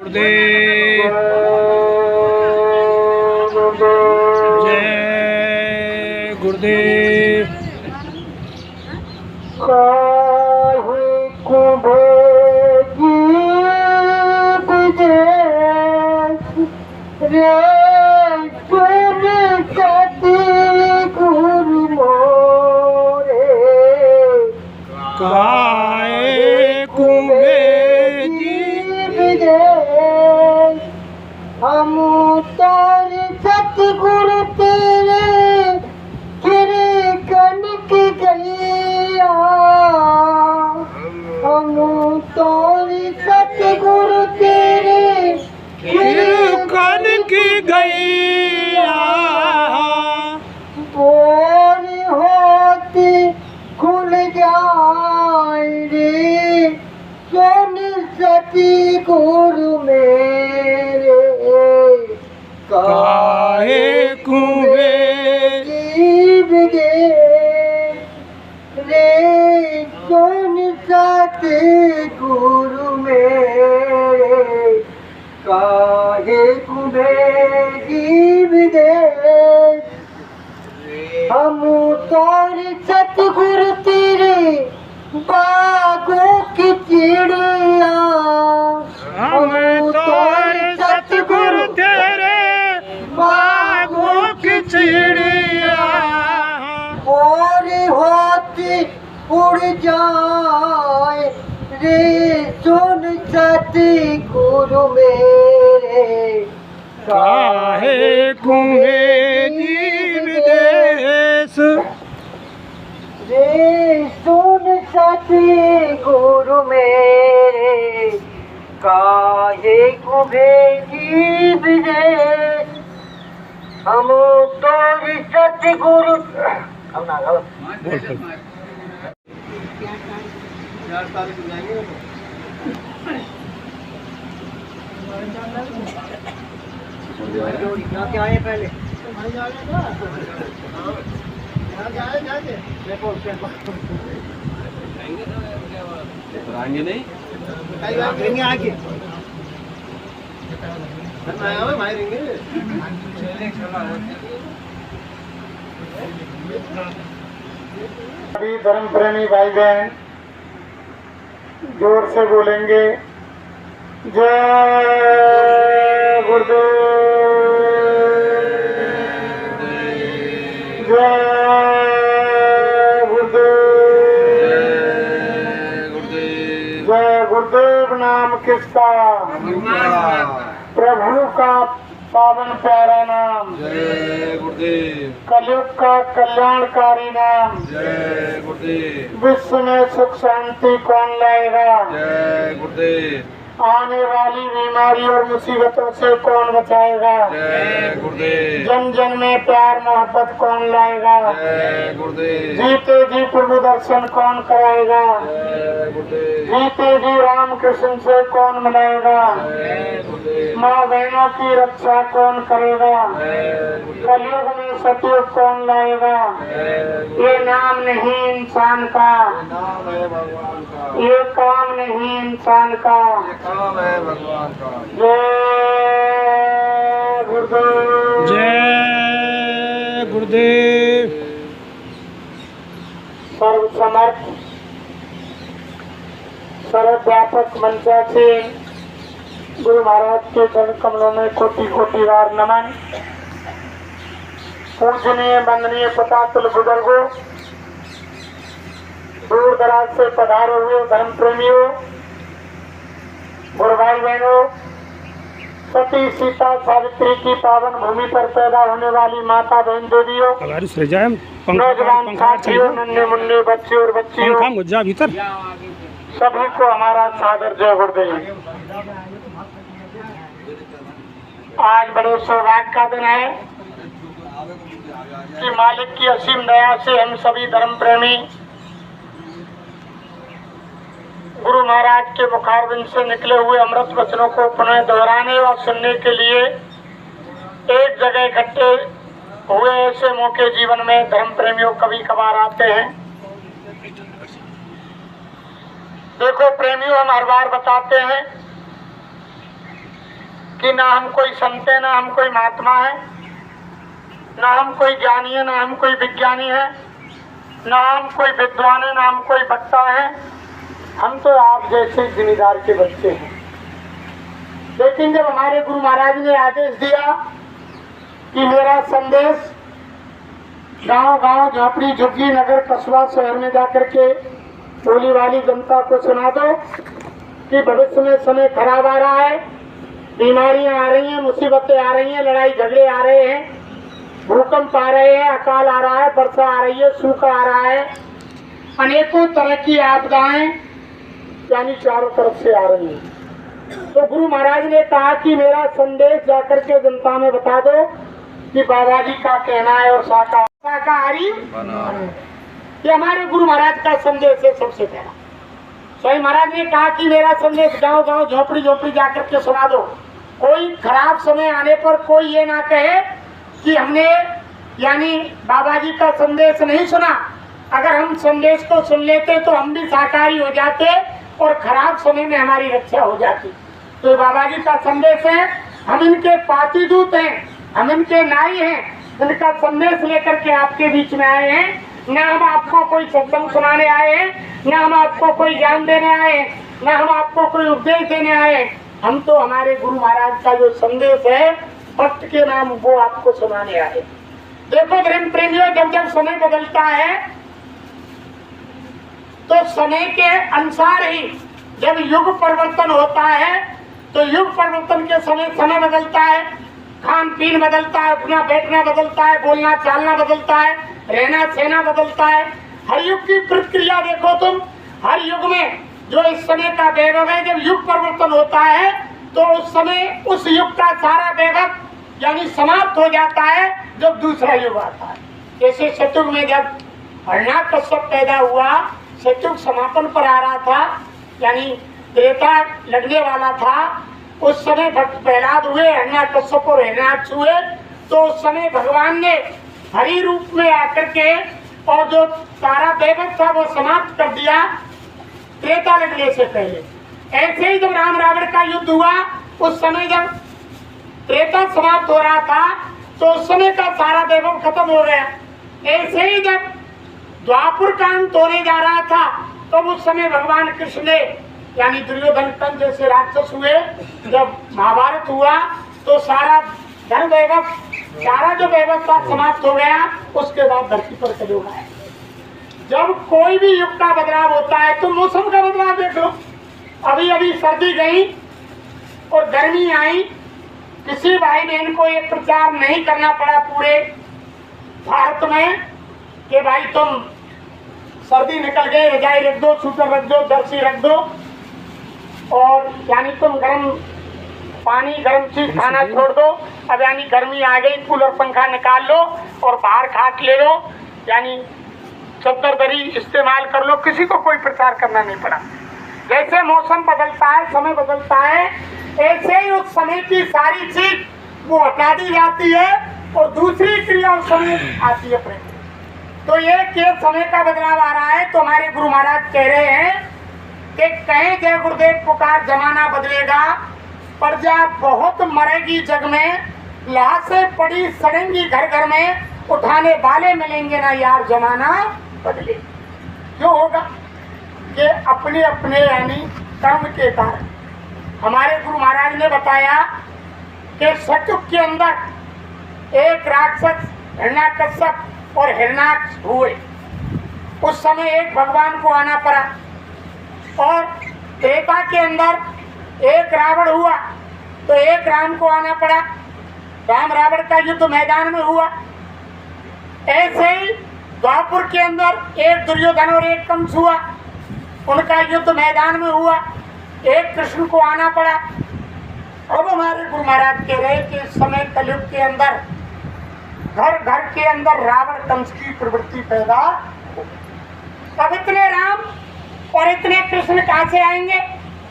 गुरुदेव जय गुरुदेव। काहे कुंभे जीव हम तारे सतगुरु तेरे गिरे कनक गैया। हम तारे सतगुरु तेरे गिरे कनक गैया। बोल होती खुल जाए रे सुन सती गुरु मेरे। काहे कुंभे जीव दे रे सुन सती गुरु मेरे। काहे कुंभे जीव दे हम तोरे सतगुरु तेरे बागों की चिड़िया। हम तोरे सतगुरु तेरे बागों की चिड़िया। और होती उड़ जाए रे सुन सती गुरु मेरे। काहे कुंभे जीव देश रे सुन सती गुरु मेरे। काहे कुंभे जीव दे हम तोरे सतगुरु। क्या है पहले आएंगे नहीं आगे सभी धर्म प्रेमी भाई बहन जोर से बोलेंगे जय गुरुदेव जय गुरुदेव जय गुरुदेव। नाम किसका? प्रभु का पावन प्यारा नाम। जय गुरुदेव। कलयुग का कल्याणकारी नाम। जय गुरुदेव। विश्व में सुख शांति कौन लाएगा? जय गुरुदेव। आने वाली बीमारी और मुसीबतों से कौन बचाएगा? जय गुरुदेव। जन जन में प्यार मोहब्बत कौन लाएगा? जय गुरुदेव। जीते जी प्रभु दर्शन कौन कराएगा? जय गुरुदेव। जीते जी राम कृष्ण से कौन मिलाएगा? जय गुरुदेव। माँ बहनों की रक्षा कौन करेगा? जय गुरुदेव। कलयुग में सतयुग कौन लाएगा? ये नाम नहीं इंसान का, नाम है भगवान का। ये काम नहीं इंसान का। काम है भगवान का। जय गुरुदेव जय गुरुदेव। सर्वसमर्थ सर्वव्यापक मंचा से गुरु महाराज के चरण कमलों में कोटि कोटि बार नमन। पूजनीय वंदनीय पतातुल बुजुर्गों, दूर दराज से पधारे हुए धर्म प्रेमियों, गुरु भाई बहनों, सती सीता सावित्री की पावन भूमि पर पैदा होने वाली माता बहन देवियों, नौजवान साथियों, नन्हे मुन्ने बच्चे और बच्चियों, भीतर सभी को हमारा सादर जय गुरुदेव। आज बड़े सौभाग्य का दिन है कि मालिक की असीम दया से हम सभी धर्म प्रेमी गुरु महाराज के मुखारबिंद से निकले हुए अमृत वचनों को पुनः दोहराने और सुनने के लिए एक जगह इकट्ठे हुए। ऐसे मौके जीवन में धर्म प्रेमियों कभी कभार आते हैं। देखो प्रेमियों, हम हर बार बताते हैं कि ना हम कोई संत है, ना हम कोई महात्मा है, ना हम कोई ज्ञानी है, ना हम कोई विज्ञानी है, ना हम कोई विद्वान है, ना हम कोई वक्ता है। हम तो आप जैसे जिम्मेदार के बच्चे हैं। लेकिन जब हमारे गुरु महाराज ने आदेश दिया कि मेरा संदेश गांव-गांव, झोपड़ी झुग्गी, नगर कस्बा, शहर में जाकर के बोली वाली जनता को सुना दो कि भविष्य में समय खराब आ रहा है, बीमारियां आ रही हैं, मुसीबतें आ रही हैं, लड़ाई झगड़े आ रहे हैं, भूकंप आ रहे हैं, अकाल आ रहा है, वर्षा आ रही है, सूखा आ रहा है, अनेकों तरह की आपदाएं यानी चारों तरफ से आ रही हैं। तो गुरु महाराज ने कहा कि मेरा संदेश जाकर के जनता में बता दो कि बाबा जी का कहना है और शाकाहारी ये हमारे गुरु महाराज का संदेश है। सबसे पहला स्वामी महाराज ने कहा कि मेरा संदेश गांव गांव, झोपड़ी झोपड़ी जाकर के सुना दो। कोई खराब समय आने पर कोई ये ना कहे कि हमने यानी बाबा जी का संदेश नहीं सुना। अगर हम संदेश को सुन लेते तो हम भी शाकाहारी हो जाते और खराब समय में हमारी रक्षा हो जाती। तो बाबा जी का संदेश है, हम इनके पाती दूत हैं, हम इनके नाई हैं, इनका संदेश लेकर के आपके बीच में आए हैं। न हम आपको कोई सत्संग सुनाने आए हैं, न हम आपको कोई ज्ञान देने आए हैं, न हम आपको कोई उपदेश देने आए हैं। हम तो हमारे गुरु महाराज का जो संदेश है भक्त के नाम वो आपको सुनाने आए। देखो धर्म प्रेमियों, जब जब समय बदलता है तो समय के अनुसार ही जब युग परिवर्तन होता है तो युग परिवर्तन के समय बदलता है, खान पीन बदलता है, उठना बैठना बदलता है, बोलना चालना बदलता है, रहना सहना बदलता है। हर युग की प्रक्रिया देखो तुम, हर युग में जो इस समय का वैभव है, जब युग परिवर्तन होता है तो उस समय उस युग का सारा वैभव यानी समाप्त हो जाता है जब दूसरा युग आता है। जैसे सतयुग में जब हिरण्याकश्यप पैदा हुआ, सतयुग समापन पर आ रहा था यानी त्रेता लगने वाला था, उस समय भक्त प्रहलाद हुए, हिरण्याकश्यप और हिरण्याक्ष हुए। तो उस समय भगवान ने हरि रूप में आकर के और जो सारा वैभव था वो समाप्त कर दिया त्रेता लगने से पहले। ऐसे ही जब राम रावण का युद्ध हुआ, उस समय जब त्रेता समाप्त हो रहा था तो उस समय का सारा वैभव खत्म हो गया। ऐसे ही जब द्वापर का अंत होने जा रहा था तो उस समय भगवान कृष्ण ने यानी दुर्योधन कंस जैसे राक्षस हुए, जब महाभारत हुआ तो सारा धन वैभव, सारा जो वैभव था समाप्त हो गया। उसके बाद धरती पर कलयुग आया। जब कोई भी युग का बदलाव होता है तो मौसम का बदलाव देख लो। अभी अभी सर्दी गई और गर्मी आई, किसी भाई बहन को ये प्रचार नहीं करना पड़ा पूरे भारत में कि भाई तुम सर्दी निकल गई, रजाई रख दो, स्वेटर रख दो, जर्सी रख दो और यानी तुम गर्म पानी गर्म चीज खाना छोड़ दो। अब यानी गर्मी आ गई, कूलर पंखा निकाल लो और बाहर खाट ले लो, यानी चद्दर दरी इस्तेमाल कर लो। किसी को कोई प्रचार करना नहीं पड़ा। जैसे मौसम बदलता है, समय बदलता है, ऐसे ही उस समय की सारी चीज वो हटा दी जाती है और दूसरी क्रिया उस समय आती है प्रेम। तो ये समय का बदलाव आ रहा है। तो हमारे गुरु महाराज कह रहे हैं कि कहें जय गुरुदेव पुकार, जमाना बदलेगा, प्रजा बहुत मरेगी जग में, लाशें पड़ी सड़ेंगी घर घर में, उठाने वाले मिलेंगे ना यार, जमाना बदले। क्यों होगा? कि अपने अपने यानी कर्म के कारण। हमारे गुरु महाराज ने बताया कि सतयुग के अंदर एक राक्षस हिरण्याकश्यप और हिरण्याक्ष हुए। उस समय एक भगवान को आना पड़ा और त्रेता के अंदर एक रावण हुआ तो एक राम को आना पड़ा। राम रावण का युद्ध मैदान में हुआ। ऐसे ही द्वापर के अंदर एक दुर्योधन और एक कंस हुआ, उनका युद्ध मैदान में हुआ। एक कृष्ण को आना पड़ा। अब हमारे गुरु महाराज कह रहे कि इस समय कलयुग के अंदर घर घर के अंदर रावण कंस की प्रवृत्ति पैदा हो। अब इतने राम और इतने कृष्ण कहाँ से आएंगे?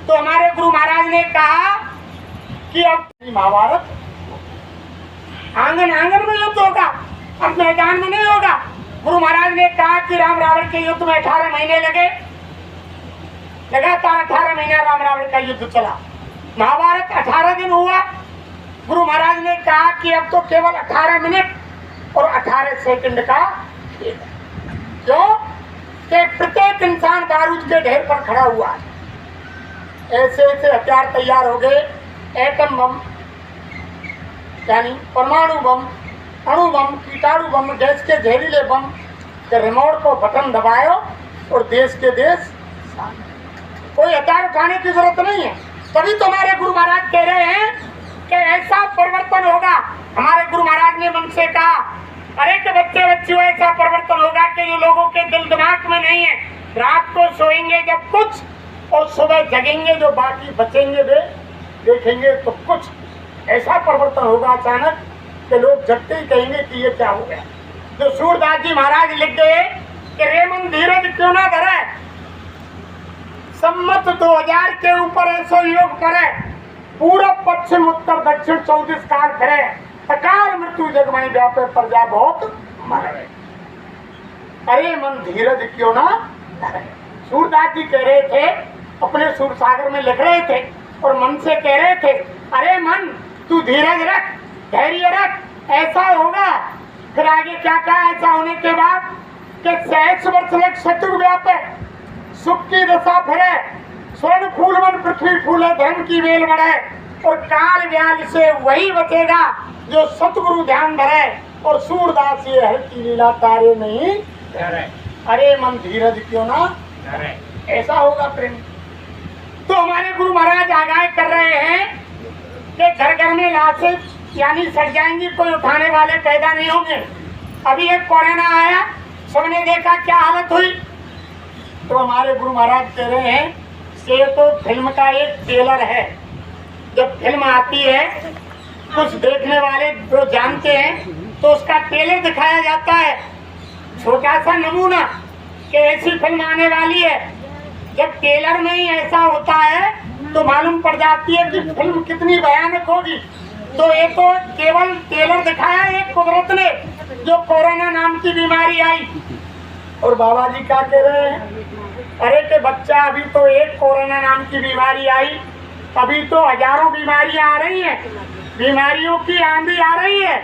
तो हमारे गुरु महाराज ने कहा कि अब महाभारत आंगन आंगन में युद्ध होगा, अब मैदान में नहीं होगा। गुरु महाराज ने कहा कि राम रावण के युद्ध में 18 महीने लगे, लगातार 18 महीना राम रावण का युद्ध चला। महाभारत 18 दिन हुआ, गुरु महाराज ने कहा कि अब तो केवल 18 मिनट और 18 सेकंड का खेल है। क्यों कि प्रत्येक इंसान बारूद के ढेर पर खड़ा हुआ है। ऐसे ऐसे हथियार तैयार हो गए, एटम बम यानी परमाणु बम, अणु बम, कीटाणु बम, गैस के जहरीले बम के रिमोट को बटन दबाओ और देश के देश कोई हथियार उठाने की जरूरत नहीं है। तभी तो हमारे गुरु महाराज कह रहे हैं कि ऐसा परिवर्तन होगा। हमारे गुरु महाराज ने मन से कहा, अरे के बच्चे बच्चियों ऐसा परिवर्तन होगा कि जो लोगों के दिल दिमाग में नहीं है, रात को सोएंगे जब कुछ और सुबह जगेंगे जो बाकी बचेंगे वे देखेंगे तो कुछ। ऐसा परिवर्तन होगा अचानक कि लोग जगते ही कहेंगे कि ये क्या हो गया। जो सूरदास जी महाराज लिख गए कि रे मन धीरज क्यों ना धरे, सम्मत 2000 के ऊपर ऐसो योग करे, पूरब पश्चिम उत्तर दक्षिण 34 काल करे, अकाल मृत्यु जगमाई व्यापे प्रजा बहुत मरे। अरे मन धीरज क्यों ना धरे। सूरदास जी कह रहे थे, अपने सूर सागर में लिख रहे थे और मन से कह रहे थे, अरे मन तू धीरज रख, धैर्य रख, ऐसा होगा। फिर आगे क्या कहा ऐसा होने के बाद कि 6 वर्ष लग शत्रु व्यापे, सुख की दशा फिरे, स्वर्ण फूल बन पृथ्वी फूले, धर्म की वेल बढ़े, और काल व्याल से वही बचेगा जो सतगुरु ध्यान धरे, और सूरदास ये हर की लीला तारे नहीं धरे। अरे मन धीरज क्यों ना धरे, ऐसा होगा प्रेम। तो हमारे गुरु महाराज आगाह कर रहे हैं कि घर घर में लाशें यानी सड़ जाएंगी, कोई उठाने वाले पैदा नहीं होंगे। अभी एक कोरोना आया, सबने देखा क्या हालत हुई। तो हमारे गुरु महाराज कह रहे हैं ये तो फिल्म का एक ट्रेलर है। जब फिल्म आती है कुछ देखने वाले जो जानते हैं तो उसका ट्रेलर दिखाया जाता है, छोटा सा नमूना कि ऐसी फिल्म आने वाली है। जब ट्रेलर में ही ऐसा होता है तो मालूम पड़ जाती है कि फिल्म कितनी भयानक होगी। तो ये तो केवल ट्रेलर दिखाया एक कुदरत ने, जो कोरोना नाम की बीमारी आई। और बाबा जी क्या कह रहे हैं, अरे के बच्चा अभी तो एक कोरोना नाम की बीमारी आई, अभी तो हजारों बीमारियां आ रही हैं, बीमारियों की आंधी आ रही है।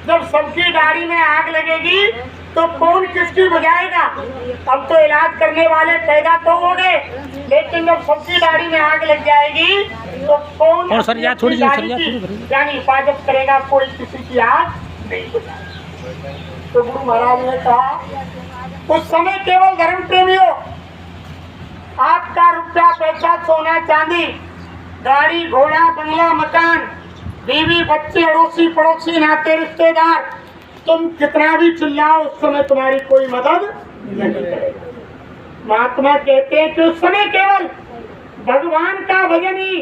जब सबकी गाड़ी में आग लगेगी तो कौन किसकी बुझाएगा। अब तो इलाज करने वाले पैदा तो हो गए, लेकिन जब सबकी गाड़ी में आग लग जाएगी तो कौन यानी हिफाजत करेगा, कोई किसी की आग नहीं बुझाएगा। तो गुरु महाराज ने कहा उस समय केवल धर्म प्रेमियों, आपका रुपया पैसा सोना चांदी, गाड़ी घोड़ा बंगला मकान, बीवी बच्चे अड़ोसी पड़ोसी नाते रिश्तेदार, तुम कितना भी चिल्लाओ उस समय तुम्हारी कोई मदद नहीं करेगा। महात्मा कहते हैं कि उस समय केवल भगवान का भजन ही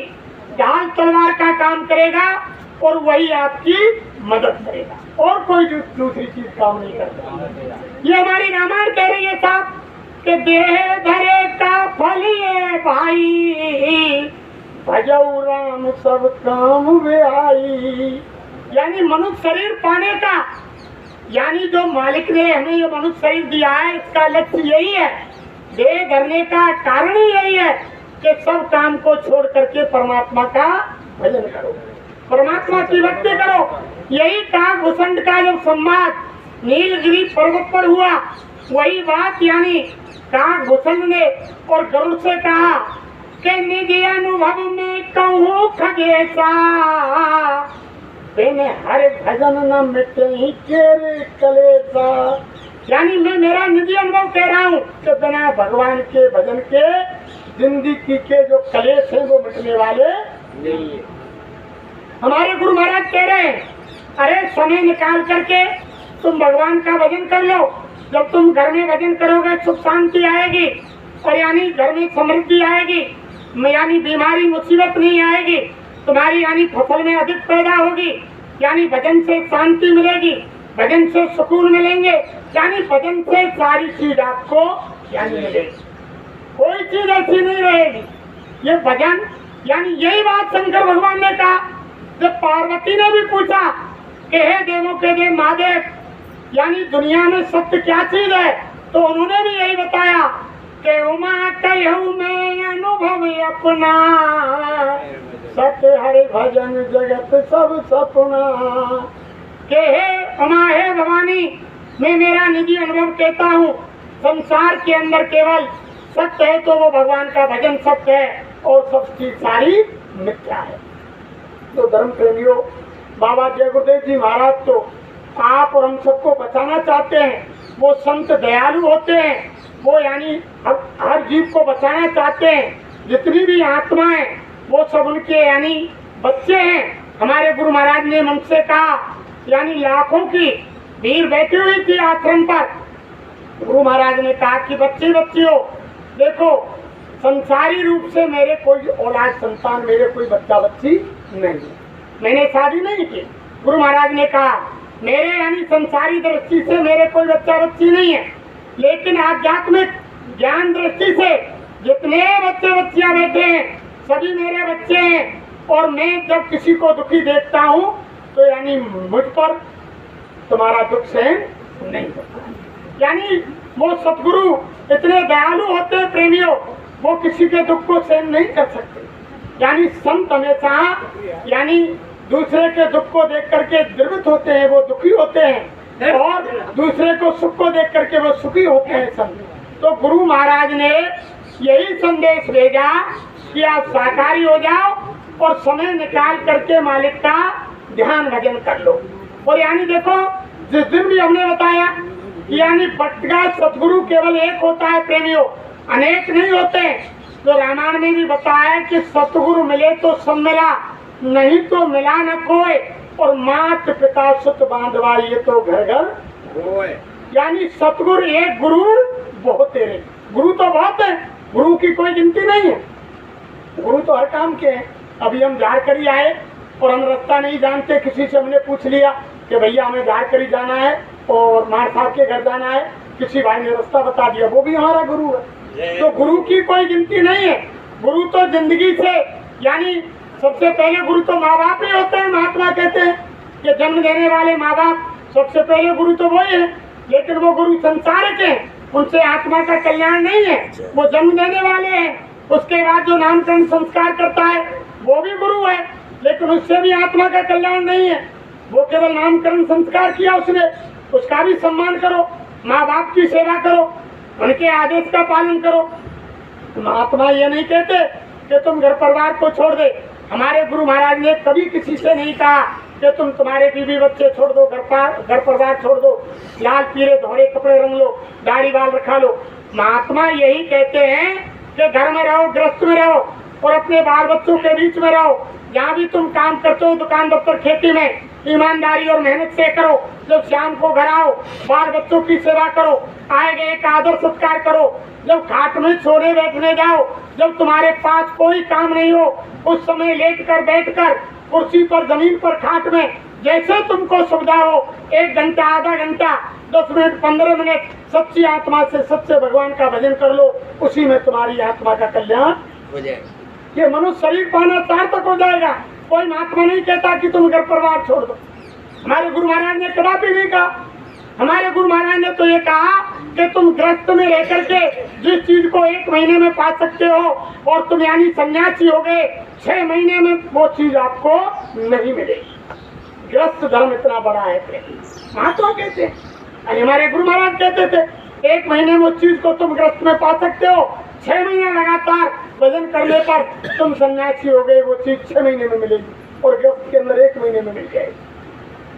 ढाल तलवार का काम करेगा और वही आपकी मदद करेगा, और कोई दूसरी चीज काम नहीं करता। ये हमारी रामायण कह रही है साहब कि देह धरे का फल ये भाई, भजऊ राम सब काम वे आई। यानी मनुष्य शरीर पाने का, यानी जो मालिक ने हमें ये मनुष्य शरीर दिया है इसका लक्ष्य यही है, देह धरने का कारण ही यही है कि सब काम को छोड़ करके परमात्मा का भजन करो, परमात्मा की भक्ति करो। यही काकभूषण का जब संवाद नीलगिरी पर्वत पर हुआ, वही बात यानी काकभूषण ने और गरुड़ से कहा कि निज अनुभव में कहूँ खगेशा, हर भजन न मिटे ही केरे कलेसा। यानी मैं मेरा निजी अनुभव कह रहा हूँ कि बिना भगवान के भजन के जिंदगी के जो कलेश हैं वो मिटने वाले नहीं है। हमारे गुरु महाराज कह रहे हैं अरे समय निकाल करके तुम भगवान का भजन कर लो। जब तुम घर में भजन करोगे सुख शांति आएगी, और यानी घर में समृद्धि आएगी, यानी बीमारी मुसीबत नहीं आएगी, तुम्हारी यानी फसल में अधिक पैदा होगी, यानी भजन से शांति मिलेगी, भजन से सुकून मिलेंगे, यानी भजन से सारी चीज आपको यानी मिलेगी, कोई चीज ऐसी नहीं रहेगी। ये भजन यानी यही बात शंकर भगवान ने कहा जब पार्वती ने भी पूछा कि हे देवों के देव महादेव, यानी दुनिया में सत्य क्या चीज है, तो उन्होंने भी यही बताया कि उमा कहूँ मैं अनुभव अपना, सत्य हरि भजन जगत सब सपना। के हे उमा हे भवानी, मैं मेरा निजी अनुभव कहता हूँ, संसार के अंदर केवल सत्य है तो वो भगवान का भजन सत्य है और सबकी सारी मिथ्या है। तो धर्म प्रेमियों, बाबा जय गुरुदेव जी महाराज तो आप और हम सबको बचाना चाहते हैं। वो संत दयालु होते हैं, वो यानी हर जीव को बचाना चाहते हैं। जितनी भी आत्माएं वो सब उनके यानी बच्चे हैं। हमारे गुरु महाराज ने हमसे कहा, यानी लाखों की भीड़ बैठी हुई थी आश्रम पर। गुरु महाराज ने कहा कि बच्चियों देखो, संसारी रूप से मेरे कोई औलाद संतान, मेरे कोई बच्चा बच्ची नहीं है, मैंने शादी नहीं की। गुरु महाराज ने कहा मेरे यानी संसारी दृष्टि से मेरे कोई बच्चा बच्ची नहीं है, लेकिन आध्यात्मिक ज्ञान दृष्टि से जितने बच्चे बच्चियां बैठे हैं सभी मेरे बच्चे हैं। और मैं जब किसी को दुखी देखता हूँ तो यानी मुझ पर तुम्हारा दुख सहन नहीं होता। यानी वो सतगुरु इतने दयालु होते हैं प्रेमियों, वो किसी के दुख को सहन नहीं कर सकते। यानी संत हमेशा यानी दूसरे के दुख को देख करके द्रवित होते हैं, वो दुखी होते हैं, और दूसरे को सुख को देख करके वो सुखी होते हैं संत। तो गुरु महाराज ने यही संदेश भेजा कि आप शाकाहारी हो जाओ और समय निकाल करके मालिक का ध्यान भजन कर लो। और यानी देखो, जिस दिन भी हमने बताया कि यानी भक्त का सतगुरु केवल एक होता है प्रेमियों, अनेक नहीं होते। तो रामायण में भी बताया कि सतगुरु मिले तो सब मिला, नहीं तो मिला न कोई। और मात पिता सुत बांधवा ये तो घर घर होए। यानी सतगुरु एक, गुरु बहुत तेरे। गुरु तो बहुत है, गुरु की कोई गिनती नहीं है। गुरु तो हर काम के हैं। अभी हम झारखंडी आए और हम रास्ता नहीं जानते, किसी से हमने पूछ लिया कि भैया हमें झारखंडी जाना है और मार साहब के घर जाना है, किसी भाई ने रास्ता बता दिया, वो भी हमारा गुरु है। तो गुरु की कोई गिनती नहीं है। गुरु तो जिंदगी से यानी सबसे पहले गुरु तो माँ बाप ही होते हैं। महात्मा कहते हैं कि जन्म देने वाले माँ बाप सबसे पहले गुरु तो वही है, लेकिन वो गुरु संसार के हैं, उनसे आत्मा का कल्याण नहीं है, वो जन्म देने वाले हैं। उसके बाद जो नामकरण संस्कार करता है वो भी गुरु है, लेकिन उससे भी आत्मा का कल्याण नहीं है। वो केवल नामकरण संस्कार किया उसने, उसका भी सम्मान करो, माँ बाप की सेवा करो, उनके आदेश का पालन करो। महात्मा ये नहीं कहते कि तुम घर परिवार को छोड़ दे। हमारे गुरु महाराज ने कभी किसी से नहीं कहा कि तुम तुम्हारे बीवी बच्चे छोड़ दो, घर परिवार छोड़ दो, लाल पीले धोरे कपड़े रंग लो, दाढ़ी बाल रखा लो। महात्मा यही कहते हैं कि घर में रहो, गृहस्थ में रहो और अपने बाल बच्चों के बीच में रहो। जहाँ भी तुम काम करते हो, दुकान दफ्तर खेती में, ईमानदारी और मेहनत से करो। जब शाम को घर आओ, बाल बच्चों की सेवा करो, आए गए का आदर सत्कार करो। जब खाट में सोने बैठने जाओ, जब तुम्हारे पास कोई काम नहीं हो, उस समय लेट कर बैठ कर कुर्सी पर, जमीन पर, खाट में, जैसे तुमको सुविधा हो, 1 घंटा, आधा घंटा, 10 मिनट, 15 मिनट सच्ची आत्मा से सच्चे भगवान का भजन कर लो। उसी में तुम्हारी आत्मा का कल्याण हो जाएगा। ये मनुष्य शरीर पाना सार्थक हो जाएगा। कोई महात्मा नहीं कहता कि तुम घर परिवार छोड़ दो। हमारे गुरु महाराज ने कदापि नहीं कहा। हमारे गुरु महाराज ने तो ये कहा कि तुम गृहस्थ में रह करके जिस चीज को 1 महीने में पा सकते हो और तुम यानी सन्यासी हो गए 6 महीने में, वो चीज आपको नहीं मिलेगी। गृहस्थ धर्म इतना बड़ा है। महात्मा कहते हैं, हमारे गुरु महाराज कहते थे 1 महीने में उस चीज को तुम गृहस्थ में पा सकते हो, 6 महीने लगातार भजन करने पर तुम सन्यासी हो गए, वो चीज 6 महीने में मिलेगी और गृहस्थ के अंदर 1 महीने में मिल जाएगी।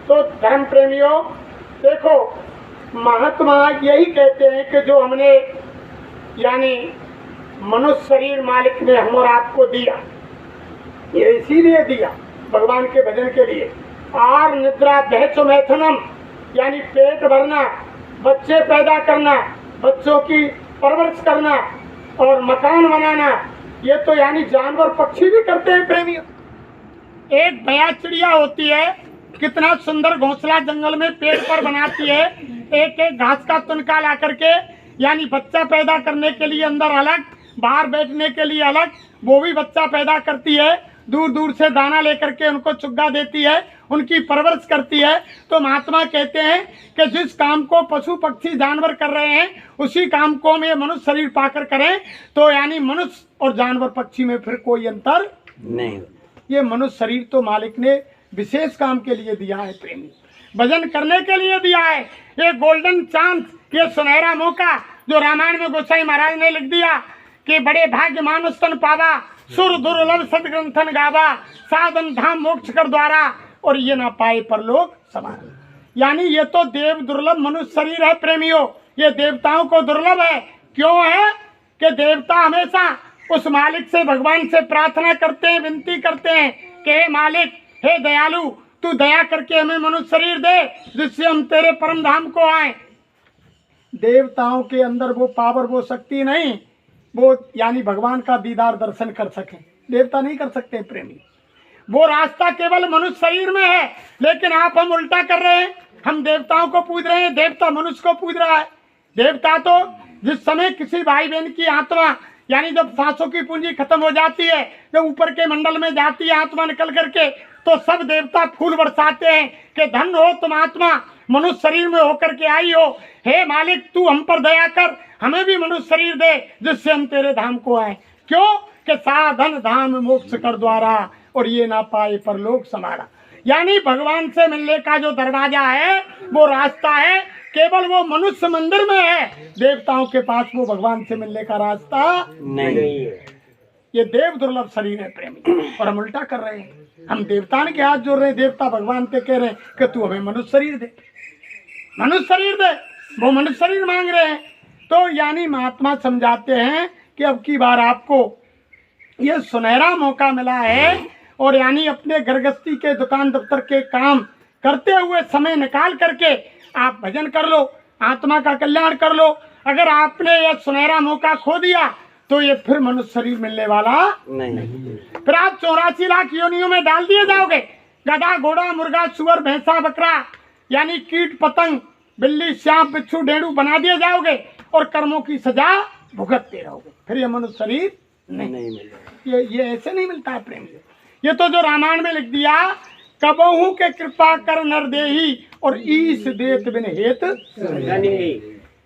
तो धर्म प्रेमियों देखो, महात्मा यही कहते हैं कि जो हमने यानी मनुष्य शरीर मालिक ने हम और आपको दिया, ये इसीलिए दिया भगवान के भजन के लिए। आर निद्रा बहचो मैथुनम, यानी पेट भरना, बच्चे पैदा करना, बच्चों की परवरिश करना और मकान बनाना, ये तो यानी जानवर पक्षी भी करते हैं प्रेमियों। एक भैया चिड़िया होती है, कितना सुंदर घोंसला जंगल में पेड़ पर बनाती है, एक एक घास का तुनका ला करके, यानी बच्चा पैदा करने के लिए अंदर अलग, बाहर बैठने के लिए अलग, वो भी बच्चा पैदा करती है, दूर दूर से दाना लेकर के उनको चुग्गा देती है, उनकी परवरिश करती है। तो महात्मा कहते हैं कि जिस काम को पशु पक्षी जानवर कर रहे हैं, उसी काम को हम ये मनुष्य शरीर पाकर करें, तो यानी मनुष्य और जानवर पक्षी में फिर कोई अंतर नहीं। ये मनुष्य शरीर तो मालिक ने विशेष काम के लिए दिया है प्रेमी, भजन करने के लिए दिया है। ये गोल्डन चांस, ये सुनहरा मौका जो रामायण में गोसाई महाराज ने लिख दिया कि बड़े भाग्य मानुष तन पावा, सुर दुर्लभ सदग्रंथन गावा, साधन धाम मोक्ष कर द्वारा, और ये ना पाए परलोक समान। यानी ये तो देव दुर्लभ मनुष्य शरीर है प्रेमियों, ये देवताओं को दुर्लभ है। क्यों है कि देवता हमेशा उस मालिक से, भगवान से प्रार्थना करते हैं, विनती करते हैं कि हे मालिक, हे दयालु, तू दया करके हमें मनुष्य शरीर दे जिससे हम तेरे परम धाम को आए। देवताओं के अंदर वो पावर, वो शक्ति नहीं, वो यानी भगवान का दीदार दर्शन कर सके, देवता नहीं कर सकते प्रेमी। वो रास्ता केवल मनुष्य शरीर में है, लेकिन हम उल्टा कर रहे हैं, हम देवताओं को पूज रहे हैं, देवता मनुष्य को पूज रहा है। देवता तो जिस समय किसी भाई बहन की आत्मा, यानी जब सांसों की पूंजी खत्म हो जाती है, जब ऊपर के मंडल में जाती है आत्मा निकल करके, तो सब देवता फूल बरसाते हैं कि धन्य हो तुम आत्मा, मनुष्य शरीर में होकर के आई हो, हे मालिक तू हम पर दया कर, हमें भी मनुष्य शरीर दे जिससे हम तेरे धाम को आए। क्यों कि साधन धाम मोक्ष कर द्वारा, और ये ना पाए परलोक समारा। यानी भगवान से मिलने का जो दरवाजा है, वो रास्ता है, केवल वो मनुष्य मंदिर में है, देवताओं के पास वो भगवान से मिलने का रास्ता नहीं है। ये देव दुर्लभ शरीर है प्रेमी, और हम उल्टा कर रहे हैं, हम देवता के हाथ जोड़ रहे हैं, देवता भगवान से कह रहे हैं कि तू हमें मनुष्य शरीर दे, मनुष्य शरीर दे, वो मनुष्य शरीर मांग रहे हैं। तो यानी महात्मा समझाते हैं कि अब की बार आपको ये सुनहरा मौका मिला है, और यानी अपने गृहस्थी के दुकान दफ्तर के काम करते हुए समय निकाल करके आप भजन कर लो, आत्मा का कल्याण कर लो। अगर आपने यह सुनहरा मौका खो दिया तो ये फिर मनुष्य शरीर मिलने वाला नहीं। फिर आप 84 लाख योनियों में डाल दिए जाओगे, गधा घोड़ा मुर्गा सुअर भैंसा बकरा, यानी कीट पतंग बिल्ली सांप बिच्छू डेड़ू बना दिए जाओगे, और कर्मों की सजा भुगतते रहोगे, फिर ये मनुष्य शरीर नहीं मिलेगा। ये ऐसे नहीं मिलता है प्रेम। ये तो जो रामायण में लिख दिया, कबहू के कृपा कर नर देही, और ईश देत बिन हेत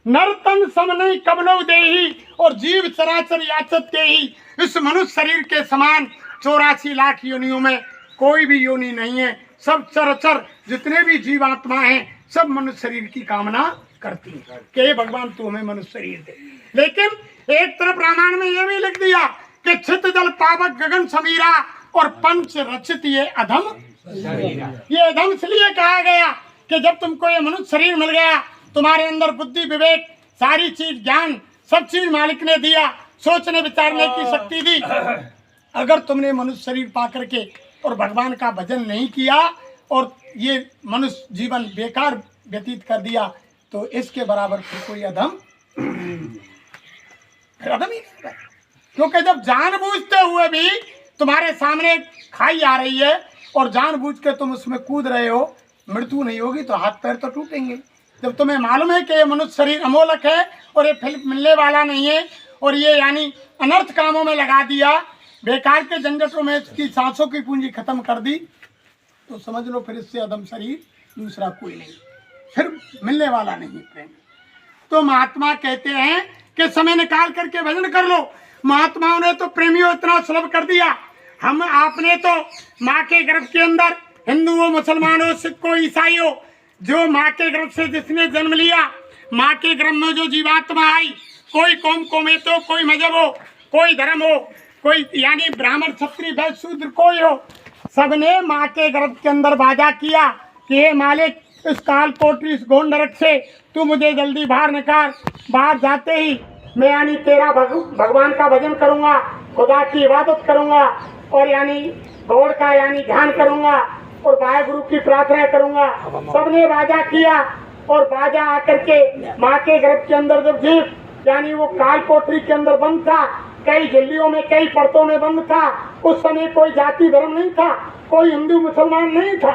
नर तन सम नहीं कबलो देही, और जीव चराचर याचत देही। इस मनुष्य शरीर के समान 84 लाख योनियों में कोई भी योनि नहीं है। सब चराचर जितने भी जीवात्मा हैं, सब मनुष्य शरीर की कामना करती है कि हे भगवान तू हमें मनुष्य शरीर दे। लेकिन एक तरफ रामायण में यह भी लिख दिया कि छित जल पावक गगन समीरा, और पंच रचित ये अधम। ये अधम इसलिए कहा गया कि जब तुमको ये मनुष्य शरीर मिल गया, तुम्हारे अंदर बुद्धि विवेक सारी चीज ज्ञान सब चीज मालिक ने दिया, सोचने विचारने की शक्ति दी। अगर तुमने मनुष्य शरीर पा करके और भगवान का भजन नहीं किया और ये मनुष्य जीवन बेकार व्यतीत कर दिया, तो इसके बराबर फिर कोई अधम ही नहीं। क्योंकि जब जानबूझते हुए भी तुम्हारे सामने खाई आ रही है और जानबूझ के तुम उसमें कूद रहे हो, मृत्यु नहीं होगी तो हाथ पैर तो टूटेंगे। जब तुम्हें मालूम है कि ये मनुष्य शरीर अमोलक है और ये फिर मिलने वाला नहीं है, और ये यानी अनर्थ कामों में लगा दिया, बेकार के झंझटों में इसकी सांसों की पूंजी खत्म कर दी, तो समझ लो फिर इससे अदम शरीर दूसरा कोई नहीं, फिर मिलने वाला नहीं प्रेम। तो महात्मा कहते हैं कि समय निकाल करके भजन कर लो। महात्माओं ने तो प्रेमियों इतना सुलभ कर दिया। हम आपने तो माँ के गर्भ के अंदर हिंदुओं मुसलमानों सिखों ईसाइयों, जो माँ के गर्भ से जिसने जन्म लिया, माँ के गर्भ में जो जीवात्मा आई, कोई कौम कोमेतो, कोई मजहब हो, कोई धर्म हो, कोई यानी ब्राह्मण क्षत्रिय वैश्य शूद्र कोई हो, सबने माँ के गर्भ के अंदर वादा किया कि हे मालिक इस काल कोटरी इस गोंड नरक से तू मुझे जल्दी बाहर निकाल। बाहर जाते ही मैं यानी तेरा भगवान का भजन करूँगा, खुदा की इबादत करूँगा, और यानी गौड़ का यानी ध्यान करूँगा, और वाहे गुरु की प्रार्थना करूँगा। सबने वादा किया, और वादा आकर के माँ के गर्भ के अंदर जब जीव यानी वो काल कोठरी के अंदर बंद था, कई झिल्लियों में कई परतों में बंद था। उस समय कोई जाति धर्म नहीं था, कोई हिंदू मुसलमान नहीं था।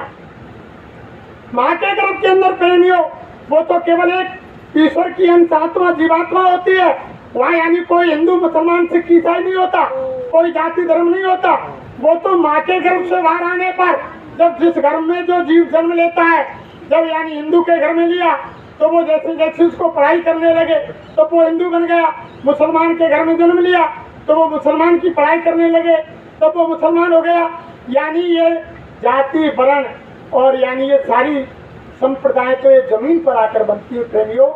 माँ के गर्भ के अंदर प्रेमियों, वो तो केवल एक ईश्वर की अंशात्मा जीवात्मा होती है। वहाँ यानी कोई हिंदू मुसलमान सिख ईसाई नहीं होता, कोई जाति धर्म नहीं होता। वो तो माँ के गर्भ से बाहर आने पर जब जिस घर में जो जीव जन्म लेता है, जब यानी हिंदू के घर में लिया तो वो जैसे जैसे उसको पढ़ाई करने लगे तो वो हिंदू बन गया। मुसलमान के घर में जन्म लिया तो वो मुसलमान की पढ़ाई करने लगे तो वो मुसलमान हो गया। यानी ये जाति वर्ण और यानी ये सारी संप्रदाय तो ये जमीन पर आकर बनती है प्रेमियों।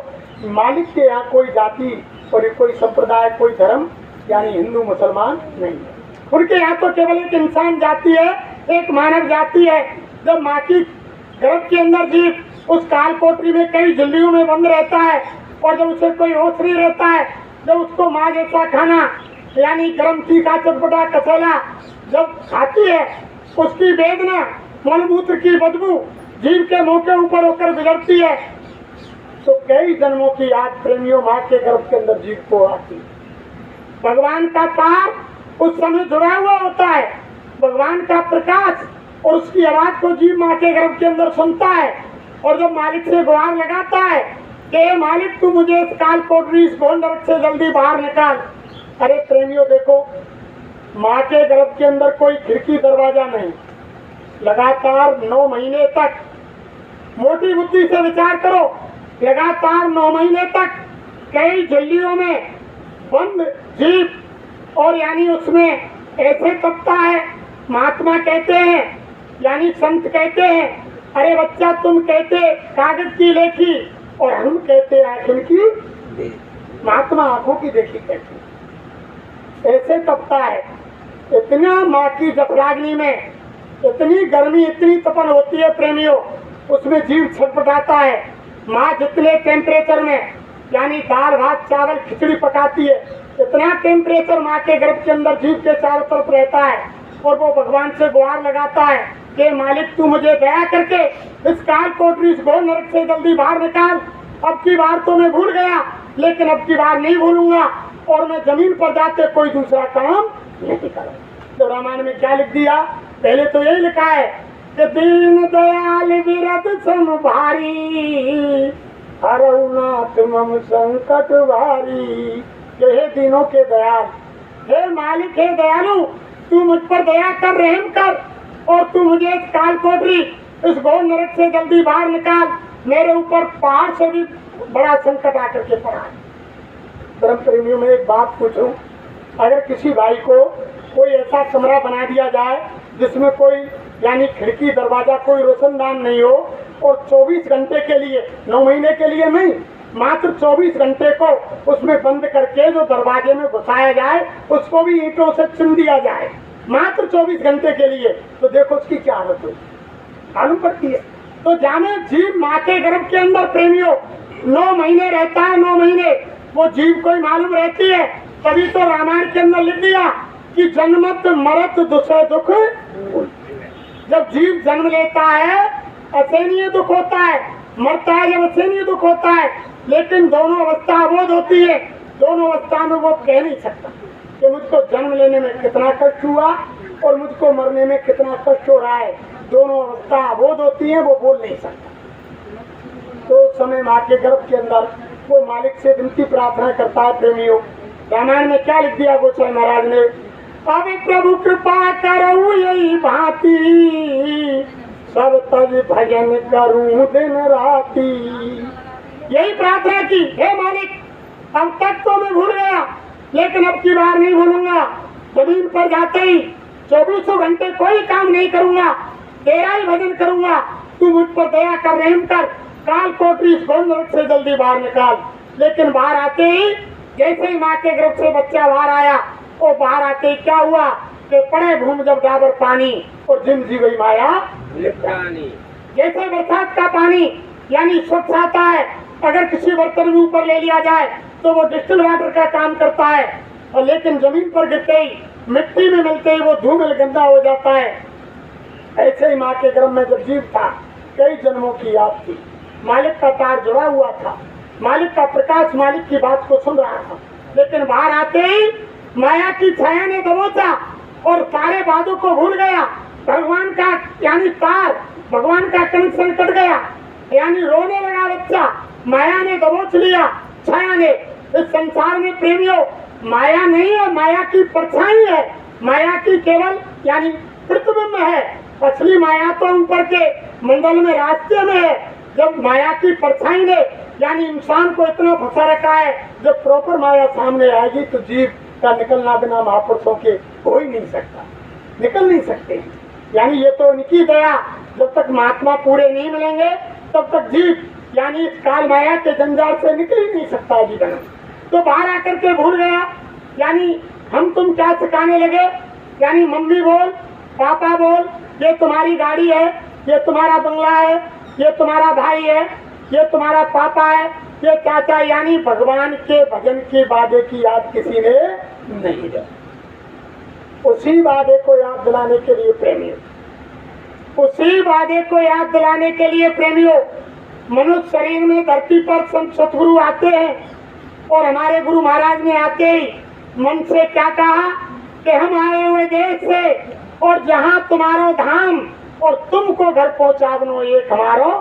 मालिक के यहाँ कोई जाति और कोई संप्रदाय कोई धर्म यानी हिंदू मुसलमान नहीं है। उनके यहाँ तो केवल एक इंसान जाति है, एक मानव जाति है। जब माँ की गर्भ के अंदर जीव उस काल कोठरी में कई झिल्लियों में बंद रहता है और जब उसे कोई होश नहीं रहता है, जब उसको माँ जैसा खाना यानी गर्म तीखा चटपटा कसेला जब खाती है, उसकी वेदना मलमूत्र की बदबू जीव के मुंह के ऊपर होकर गुजरती है, तो कई जन्मों की याद प्रेमियों माँ के गर्भ के अंदर जीव को आती है। भगवान का तार उस समय जुड़ा हुआ होता है, भगवान का प्रकाश और उसकी आवाज को जीव माँ के गर्भ के अंदर सुनता है और जब मालिक से गुहार लगाता है कि हे मालिक तू मुझे इस काल कोठरी इस घोर नरक से जल्दी बाहर निकाल। अरे प्रेमियों देखो, माँ के गर्भ के अंदर कोई खिड़की दरवाजा नहीं, लगातार 9 महीने तक, मोटी बुद्धि से विचार करो, लगातार 9 महीने तक कई झिल्लियों में बंद जीव और यानी उसमें ऐसे तपता है। महात्मा कहते हैं यानी संत कहते हैं, अरे बच्चा तुम कहते कागज की लेखी और हम कहते आंखों की, महात्मा आंखों की देखी कहते ऐसे तपता है। इतना माँ की जठराग्नि में इतनी गर्मी इतनी तपन होती है प्रेमियों, उसमें जीव छटपटाता है। माँ जितने टेम्परेचर में यानी दाल भात चावल खिचड़ी पकाती है, इतना टेम्परेचर माँ के गर्भ के अंदर जीव के चारों तरफ रहता है और वो भगवान से गुहार लगाता है कि मालिक तू मुझे दया करके इस काल कोठरी इस घोर नरक से जल्दी बाहर निकाल। अब की बार तो मैं भूल गया, लेकिन अब की बार नहीं भूलूंगा और मैं जमीन पर जाते कोई दूसरा काम नहीं करूँ। तो रामायण में क्या लिख दिया? पहले तो यही लिखा है कि दीन दयाल विरत सम भारी हरउनाथ मम संकट भारी। हे दिनों के दयाल, हे मालिक, हे दयालु, तू मुझ पर दया कर, रहम कर और तू मुझे इस काल कोठरी इस घोर नरक से जल्दी बाहर निकाल। मेरे ऊपर पहाड़ से भी बड़ा संकट आकर के पड़ा है। धर्म प्रेमियों में एक बात पूछूं, अगर किसी भाई को कोई ऐसा कमरा बना दिया जाए जिसमें कोई यानी खिड़की दरवाजा कोई रोशनदान नहीं हो और 24 घंटे के लिए, 9 महीने के लिए नहीं, मात्र 24 घंटे को उसमें बंद करके जो दरवाजे में घुसाया जाए उसको भी ईंटों से चुन दिया जाए मात्र 24 घंटे के लिए, तो देखो उसकी क्या हालत होगी, मालूम पड़ती है। तो जाने जीव माँ के गर्भ के अंदर प्रेमियों 9 महीने रहता है, 9 महीने वो जीव को ही मालूम रहती है। तभी तो रामायण के अंदर लिख दिया कि जन्मत मरत दुखे दुख। जब जीव जन्म लेता है असहनीय दुख होता है, मरता है जब असहनीय दुख होता है, लेकिन दोनों अवस्था अबोध होती है। दोनों अवस्था में वो कह नहीं सकता कि मुझको जन्म लेने में कितना कष्ट हुआ और मुझको मरने में कितना कष्ट हो रहा है। दोनों अवस्था अबोध होती है, वो बोल नहीं सकता। तो उस समय माँ के गर्भ के अंदर वो मालिक से विनती प्रार्थना करता है। प्रेमियों, रामायण में क्या लिख दिया गोसाई महाराज ने? अब प्रभु कृपा करूँ यही भांति, सब तज भजन करूँ दिन राती। यही प्रार्थना की, हे मालिक अब तक तो मैं भूल गया, लेकिन अब की बार नहीं भूलूंगा। जमीन पर जाते ही 24 घंटे कोई काम नहीं करूंगा, तेरा ही भजन करूंगा। तू मुझ पर दया कर, रहम कर, काल कोठरी इस घोर नरक से जल्दी बाहर निकाल। लेकिन बाहर आते ही जैसे ही माँ के गर्भ से बच्चा बाहर आया, और बाहर आते ही क्या हुआ कि पड़े भूम जब डाबर पानी और जिम जी गई माया लिपटानी। जैसे बरसात का पानी यानी स्वच्छ आता है, अगर किसी बर्तन में ऊपर ले लिया जाए तो वो डिस्टिल वाटर का काम करता है, और लेकिन जमीन पर गिरते ही मिट्टी में मिलते ही वो धूमिल गंदा हो जाता है। ऐसे ही माँ के गर्भ में जब जीव था, कई जन्मों की याद थी, मालिक का तार जुड़ा हुआ था, मालिक का प्रकाश मालिक की बात को सुन रहा था। लेकिन बाहर आते ही माया की छाया ने दबोचा और सारे बातों को भूल गया। भगवान का यानी तार, भगवान का कनेक्शन कट गया, यानी रोने लगा बच्चा। माया ने दबोच लिया, छाया ने। इस संसार में प्रेमियों माया नहीं है, माया की परछाई है, माया की केवल यानी प्रतिबिंब है। असली माया तो ऊपर के मंडल में रास्ते में है। जब माया की परछाई ने यानी इंसान को इतना फंसा रखा है, जब प्रॉपर माया सामने आएगी तो जीव का निकलना बिना महापुरुषों के हो ही नहीं सकता, निकल नहीं सकते। यानी ये तो इनकी दया, जब तक महात्मा पूरे नहीं मिलेंगे तब तक जीव यानी इस काल माया के जंजाल से निकल ही नहीं सकता जीवन। तो बाहर आकर के भूल गया, यानी हम तुम क्या सिखाने लगे, यानी मम्मी बोल, पापा बोल, ये तुम्हारी गाड़ी है, ये तुम्हारा बंगला है, ये तुम्हारा भाई है, ये तुम्हारा पापा है, ये चाचा, यानी भगवान के भजन के वादे की याद किसी ने नहीं दी। उसी वादे को याद दिलाने के लिए प्रेमियों, उसी वादे को याद दिलाने के लिए प्रेमियों, मनुष्य शरीर में धरती पर संत सतगुरु आते हैं और हमारे गुरु महाराज ने आते ही मन से क्या कहा कि हम आए हुए देश से और जहाँ तुम्हारो धाम और तुमको घर पहुँचा बनो एक हमारो।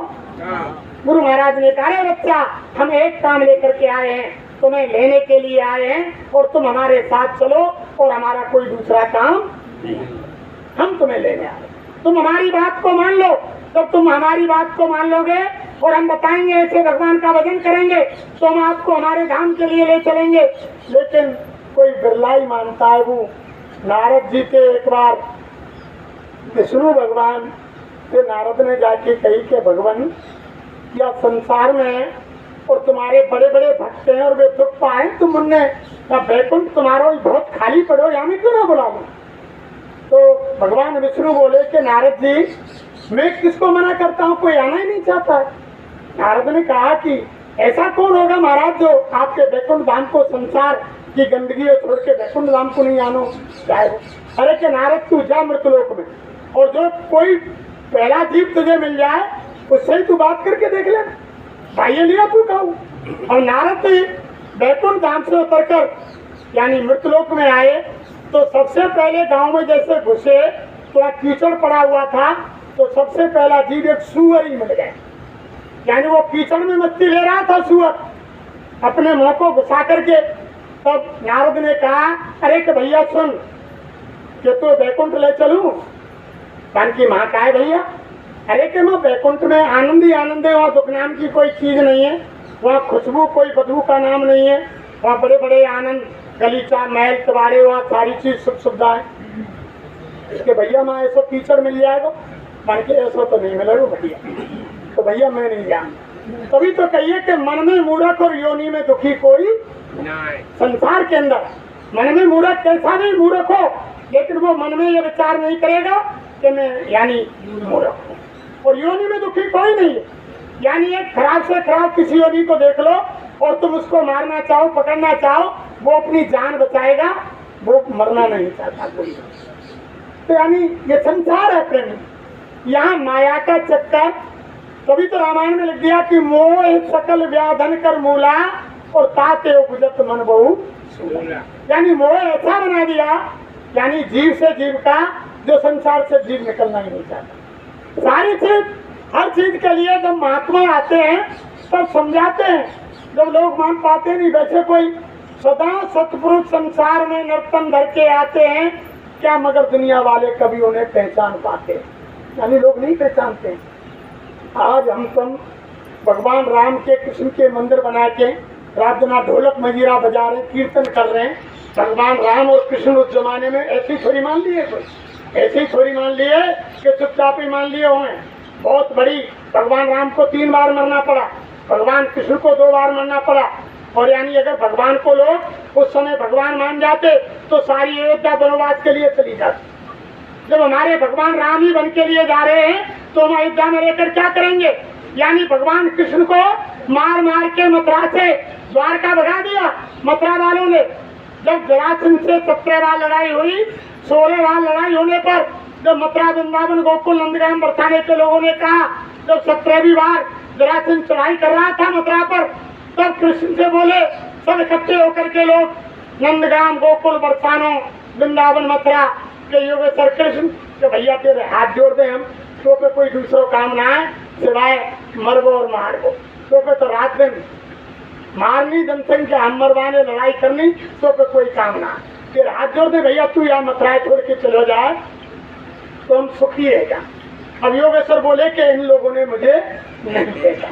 गुरु महाराज ने कहा, अरे बच्चा, हम एक काम लेकर के आए हैं, तुम्हें लेने के लिए आए हैं और तुम हमारे साथ चलो और हमारा कोई दूसरा काम नहीं, हम तुम्हें लेने आए, तुम हमारी बात को मान लो। जब तुम हमारी बात को मान लोगे और हम बताएंगे ऐसे भगवान का भजन करेंगे तो हम आपको हमारे धाम के लिए ले चलेंगे। लेकिन कोई बिरला ही मानता है। वो नारद जी के एक बार विष्णु भगवान से नारद ने जाके कही कि भगवान, या संसार में और तुम्हारे बड़े बड़े भक्त हैं और वे दुख पाए, तुम उनने बैकुंठ तुम्हारा बहुत खाली पड़ो, यहाँ में क्यों ना बुला लो। तो भगवान विष्णु बोले कि नारद जी, मैं किसको मना करता हूँ, कोई आना ही नहीं चाहता। नारद ने कहा कि ऐसा कौन होगा महाराज जो आपके बैकुंठ धाम को, संसार की गंदगी छोड़ के बैकुंठ धाम को नहीं आनो चाहे। अरे कि नारद, तू जा मृतलोक में और जो कोई पहला जीव तुझे मिल जाए उससे ही तू बात करके देख ले, भाई लिया तू कहूँ। और नारद बैकुंठ धाम से उतरकर यानी मृतलोक में आए तो सबसे पहले गांव में जैसे घुसे तो कीचड़ पड़ा हुआ था, तो सबसे पहला जीव एक सुअर ही मिल गया। यानी वो कीचड़ में मस्ती ले रहा था सुअर, अपने मुंह को घुसा करके। तब नारद ने कहा, अरे कि भैया सुन, कि तो बैकुंठ ले चलूं। कान की माँ का है भैया, अरे कि मैं बैकुंठ में आनंद ही आनंद है, वहाँ दुख नाम की कोई चीज नहीं है, वहाँ खुशबू कोई बदबू का नाम नहीं है, वहाँ बड़े बड़े आनंद, गलीचा, महल, तिवारे, वहाँ सारी चीज सुख सुविधा है। इसके भैया मैं ऐसा कीचड़ मिल जाएगा, मान के ऐसा तो नहीं मिलेगा भैया, तो भैया मैं नहीं जानता। तभी तो कहिए कि मन में मूर्ख और योनि में दुखी कोई नहीं। संसार के अंदर मन में मूर्ख कैसा भी मूर्ख हो, लेकिन वो मन में ये विचार नहीं करेगा कि मैं यानी मूर्ख हूँ, और योनि में दुखी कोई नहीं है। यानी एक खराब से खराब किसी योनि को देख लो और तुम उसको मारना चाहो, पकड़ना चाहो, वो अपनी जान बचाएगा, वो मरना नहीं चाहता कोई। तो यानी ये संसार है प्रेमी, यहाँ माया का चक्कर। तभी तो रामायण में लिख दिया कि मोह सकल व्याधन कर मूला और ताते उपजत मन बहु सूला। यानी मोह ऐसा बना दिया, यानी जीव से जीव का, जो संसार से जीव निकलना ही नहीं चाहता। सारी चीज, हर चीज के लिए जब महात्मा आते हैं तब समझाते हैं, जब लोग मान पाते नहीं। वैसे कोई सदा सतपुरुष संसार में नर्तन धर के आते हैं क्या, मगर दुनिया वाले कभी उन्हें पहचान पाते हैं, यानी लोग नहीं पहचानते। आज हम तुम भगवान राम के, कृष्ण के मंदिर बना के रात दिन ढोलक मजीरा बजा रहे, कीर्तन कर रहे हैं। भगवान राम और कृष्ण उस जमाने में ऐसे ही थोड़ी मान लिए, कोई ऐसे ही थोड़ी मान लिए कि चुपचाप ही मान लिए हुए। बहुत बड़ी, भगवान राम को 3 बार मरना पड़ा, भगवान कृष्ण को 2 बार मरना पड़ा। और यानी अगर भगवान को लोग उस समय भगवान मान जाते तो सारी अयोध्या वनवास के लिए चली जाती। जब हमारे भगवान राम ही बन के लिए जा रहे हैं तो हम अयोध्या में रहकर क्या करेंगे। यानी भगवान कृष्ण को मार मार के मथुरा से द्वारका भगा दिया मथुरा वालों ने। जब जरासंध से 17 बार लड़ाई हुई, 16 बार लड़ाई होने पर जब मथुरा, वृंदावन, गोकुल, नंदगाम बरसाने के लोगों ने कहा, जब 17वीं बार जरासंध चढ़ाई कर रहा था मथुरा पर, तब कृष्ण से बोले सब इकट्ठे होकर के लोग, नंदगाम, गोकुल, बरसानो, वृंदावन, मथुरा के योगेश्वर कृष्ण के भैया तेरे हाथ जोड़ दे, हम तो पे कोई दूसरा काम ना है सिवाय मरबो और मारबो। तो पे तो रात दिन मारनी, जनसंख्या हम मरवाने, लड़ाई करनी, तो पे कोई काम ना। तेरे हाथ जोड़ दे भैया, तू यहाँ मथुरा छोड़ के चलो जाए तो हम सुखी रह जाए। अब योगेश्वर बोले कि इन लोगों ने मुझे नहीं देखा।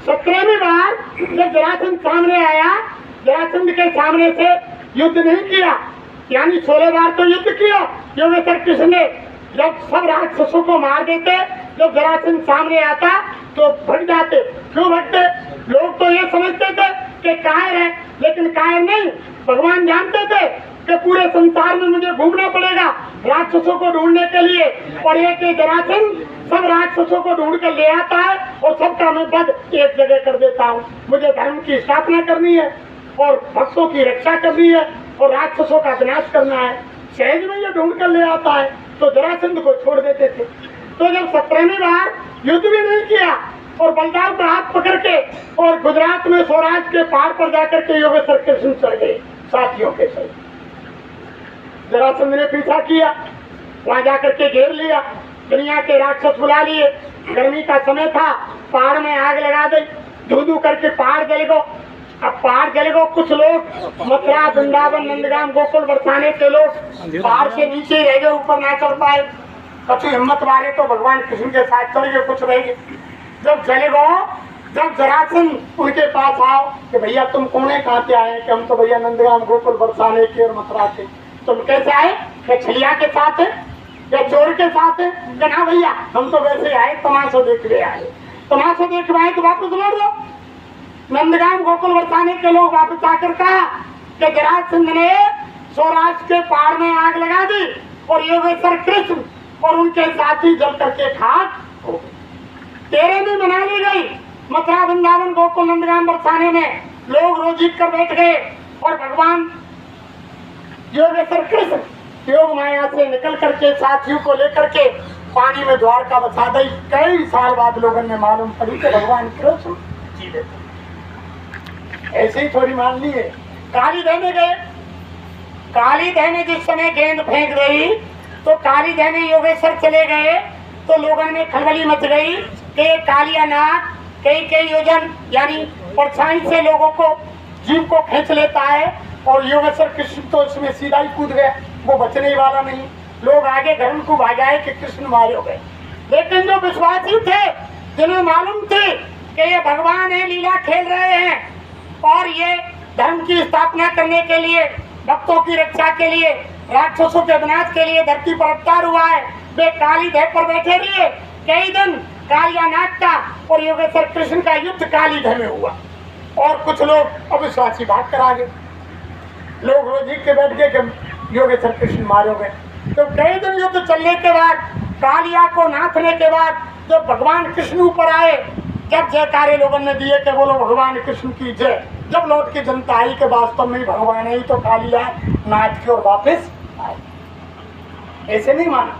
17वीं बार जब जरासंध सामने आया, जरासंध के सामने से युद्ध नहीं किया, यानी 16 बार तो युद्ध किया योगेश्वर कृष्ण ने, जब सब राक्षसों को मार देते, जब जरासंध सामने आता तो भग जाते। क्यों भगते? लोग तो ये समझते थे कि कायर है, लेकिन कायर नहीं। भगवान जानते थे कि पूरे संसार में मुझे घूमना पड़ेगा राक्षसों को ढूंढने के लिए, और एक जरासंध सब राक्षसों को ढूंढ कर ले आता है और सबका मैं वध एक जगह कर देता हूँ। मुझे धर्म की स्थापना करनी है और भक्तों की रक्षा करनी है और राक्षसों का विनाश करना है। सहज में ये ढूंढ कर ले आता है, तो जरासंध को छोड़ देते थे। तो जब 17वीं बार युद्ध भी नहीं किया और बलदाव का हाथ पकड़ के और गुजरात में स्वराज के पहाड़ पर जाकर के योगेश्वर कृष्ण चढ़ गए साथियों के सहित। जरासंध ने पीछा किया, वहां जाकर के घेर लिया, दुनिया के राक्षस बुला लिए। गर्मी का समय था, पहाड़ में आग लगा दी, धू करके पहाड़ जल गो। अब पहाड़ जल गो, कुछ लोग मथुरा, वृंदावन, नंदगाम, गोकुल बरसाने के लोग पहाड़ से नीचे रह गए, ऊपर ना चढ़ पाए। कुछ हिम्मत वाले तो भगवान कृष्ण के साथ चढ़ गए, कुछ रह गए। जब जले गो, जब जरासंध उनके पास आओ कि भैया तुम कौन है, कहाँ से आए? कि हम तो भैया नंदगाम, गोकुल बरसाने के और मथुरा के। तुम कैसे आए? क्या छलिया के साथ है या चोर के साथ है? कि ना भैया हम तो वैसे आए, तमाशा देखने आए। तमाशा देखने आए तो वापस लौट दो। नंदगाम, गोकुल बरसाने के लोग वापस आकर कहा कि जरासंध ने स्वराज के पहाड़ में आग लगा दी और योगेश्वर कृष्ण और उनके साथी जल करके खाक हो गए। तेरे में मना ली गई। मथुरा, वृंदावन, गोकुल, नंदगाम, बरसाने में लोग रोज जीत कर बैठ गए और भगवान योगेश्वर कृष्ण योग माया से निकल करके साथियों को लेकर के पानी में द्वारका बसा दी। कई साल बाद लोगों ने मालूम पड़ी कि भगवान कृष्ण जीवित है। ऐसे ही थोड़ी मान ली है। काली दह में गए, काली दह में जिस समय गेंद फेंक गई तो काली दह में योगेश्वर चले गए तो लोगों में खलबली मच गई कि कालिया नाग कई योजन यानी परछाई से लोगों को जीव को खींच लेता है और योगेश्वर कृष्ण तो इसमें सीधा ही कूद गया, वो बचने ही वाला नहीं। लोग आगे धर्म को भागाए कि कृष्ण मारे हो गए। लेकिन जो विश्वासी थे, जिन्हें मालूम थे कि ये भगवान है, लीला खेल रहे हैं और ये धर्म की स्थापना करने के लिए, भक्तों की रक्षा के लिए, राक्षसों के विनाश के लिए धरती पर अवतार हुआ है, वे काली दह पर बैठे रहे। कई दिन कालिया नाग का और योगेश्वर कृष्ण का युद्ध काली दह में हुआ और कुछ लोग अविश्वासी भाग कर आ गए। लोग रोज के बैठ गए कि योगेश्वर कृष्ण मारे गए। तो कई दिन युद्ध चलने के बाद, कालिया को नाथने के बाद जब भगवान कृष्ण ऊपर आए, जब जयकारे लोगों ने दिए कि बोलो भगवान कृष्ण की जय, जब लौट के जनता आई कि वास्तव में भगवान है, तो कालिया नाथ के और वापस आए। ऐसे नहीं माना,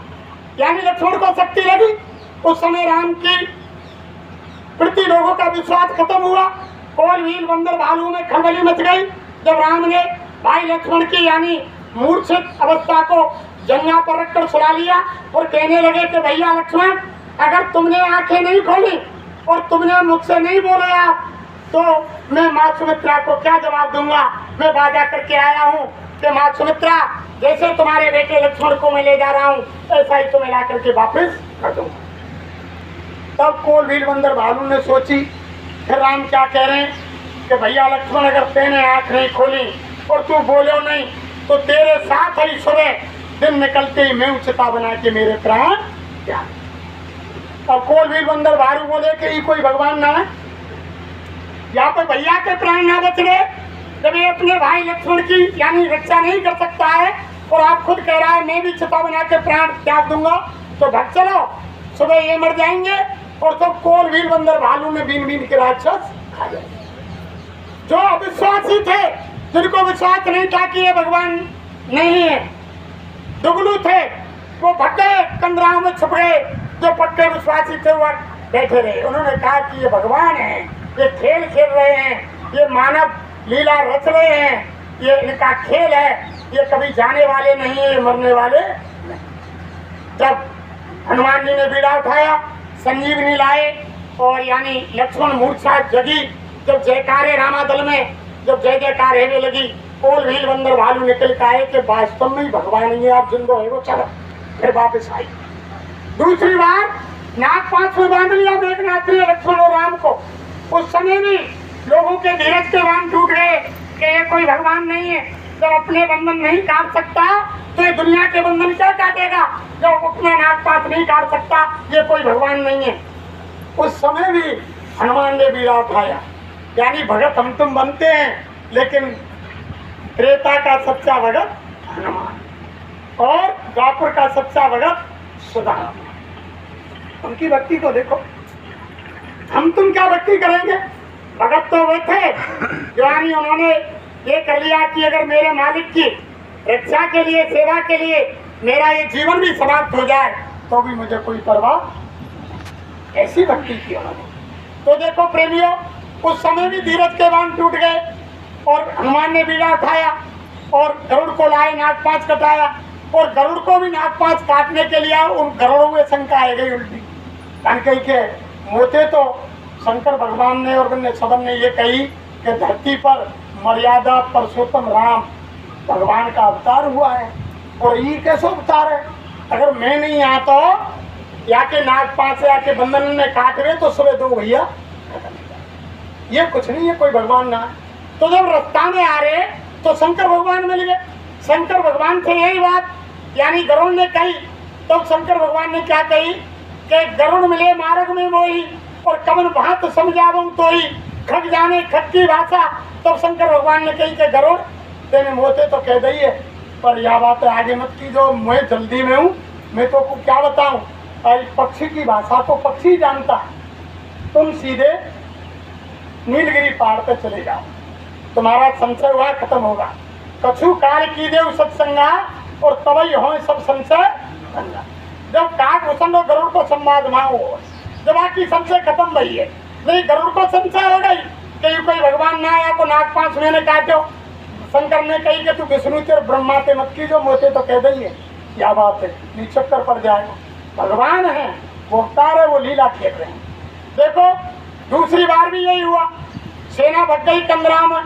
यानी लक्ष्मण को शक्ति लगी। उस समय राम की प्रति लोगों का विश्वास खत्म हुआ। कोल व्हील बंदर भालू में खलबली मच गई जब राम ने भाई लक्ष्मण की यानी मूर्छित अवस्था को जंगा पर रखकर सुला लिया और कहने लगे कि भैया लक्ष्मण, अगर तुमने आंखें नहीं खोली और तुमने मुझसे नहीं बोले आप, तो मैं माँ सुमित्रा को क्या जवाब दूंगा? मैं बाजा करके आया हूँ कि माँ सुमित्रा, जैसे तुम्हारे बेटे लक्ष्मण को मैं ले जा रहा हूँ ऐसा ही तुम्हें ला करके वापस कर दूंगा। तब कोल व्हील बंदर भालू ने सोची, फिर राम क्या कह रहे हैं कि भैया लक्ष्मण, अगर तेने आंख नहीं खोली और तू बोलो नहीं तो तेरे साथ ही सुबह दिन निकलते ही मैं उचिता बना के मेरे प्राण क्या। अब कोल व्हील बंदर भालू बोले कि ये कोई भगवान ना है, यहाँ पर भैया के प्राण ना बच गए जब ये अपने भाई लक्ष्मण की यानी रक्षा नहीं कर सकता है और आप खुद कह रहा है मैं भी छिपा बना के प्राण त्याग दूंगा, तो भग चलो, सुबह ये मर जाएंगे और सब कोल व्हील बंदर भालू में बीन बीन के राक्षस खा जाएंगे। जो अविश्वासी थे, जिनको विश्वास नहीं था कि ये भगवान नहीं है, दुगलू थे, वो भटके कंदराओं में छुप गए। जो पक्के विश्वासी थे वो बैठे रहे। उन्होंने कहा कि ये भगवान है, ये खेल खेल रहे हैं, ये मानव लीला रच रहे हैं, ये इनका खेल है, ये कभी जाने वाले नहीं है, ये मरने वाले नहीं। जब हनुमान जी ने बीड़ा उठाया, संजीवनी लाए और यानी लक्ष्मण मूर्छा जगी, जब जयकारे रामादल में जब जय जयकार होने लगी, कोल व्हील बंदर भालू निकल के आए कि वास्तव में ही भगवान ही आप जिनको है वो चलो। फिर वापस आई। दूसरी बार नाग पांच में बांध लिया मेघनाथ ने लक्ष्मण और राम को। उस समय भी लोगों के धीरज के बांध टूट गए कि ये कोई भगवान नहीं है। जब अपने बंधन नहीं काट सकता तो ये दुनिया के बंधन क्या काटेगा? जो अपना नाक पात नहीं काट सकता, ये कोई भगवान नहीं है। उस समय भी हनुमान ने बीड़ा उठाया। यानी भगत हम तुम बनते हैं, लेकिन त्रेता का सच्चा भगत हनुमान और द्वापर का सच्चा भगत सुदामा। उनकी भक्ति को देखो। हम तुम क्या भक्ति करेंगे? भगत तो वे थे ज्ञानी, उन्होंने ये कर लिया कि अगर मेरे मालिक की रक्षा के लिए, सेवा के लिए मेरा ये जीवन भी समाप्त हो जाए तो भी मुझे कोई परवाह। ऐसी भक्ति की उन्होंने। तो देखो प्रेमियों, उस समय भी धीरज के बांध टूट गए और हनुमान ने बीड़ा उठाया और गरुड़ को लाए, नागपांच कटाया और गरुड़ को भी नागपांच काटने के लिए उन गरुड़ों में शंका आ गई उल्टी। कहीं के मोते तो शंकर भगवान ने और बन्ने सबन ने ये कही कि धरती पर मर्यादा पुरुषोत्तम राम भगवान का अवतार हुआ है और ये कैसे अवतार है? अगर मैं नहीं आता या के नागपांच या के बंधन में काट रहे तो सुबह दो भैया, ये कुछ नहीं है, कोई भगवान ना। तो जब रास्ता में आ रहे तो शंकर भगवान मिल गए। शंकर भगवान से यही बात यानी गरुड़ ने कही, तो शंकर भगवान ने क्या कही कि गरुड़ मिले मार्ग में मोही और कमन भात समझाऊं तो ही खग जाने खग की भाषा। तब शंकर भगवान ने कही कि गरुड़ तेने मोते तो कह दी है, पर यह बात आगे मत की, जो मैं जल्दी में हूँ, मैं तो क्या बताऊं, पक्षी की भाषा को पक्षी जानता है। तुम सीधे नीलगिरी पहाड़ पर चले जाओ, तुम्हारा संशय हुआ खत्म होगा। कछु काल की देव सत्संगा और तबई हो सब संशय गंगा। जब काग भूषण गरुड़ को संवाद मांगो, जब आपकी संशय खत्म भई है। नहीं, गरुड़ को संशय हो गई कि कोई भगवान ना आया तो नागपांच मैंने काटो। शंकर ने कही कि तू विष्णु तेरे ब्रह्मा ते मत की, जो मोते तो कह दी है। क्या बात है, निचक्कर पड़ जाएगा। भगवान है, वो अवतार है, वो लीला खेल रहे हैं। देखो दूसरी बार भी यही हुआ, सेना भग गई कंदरा में।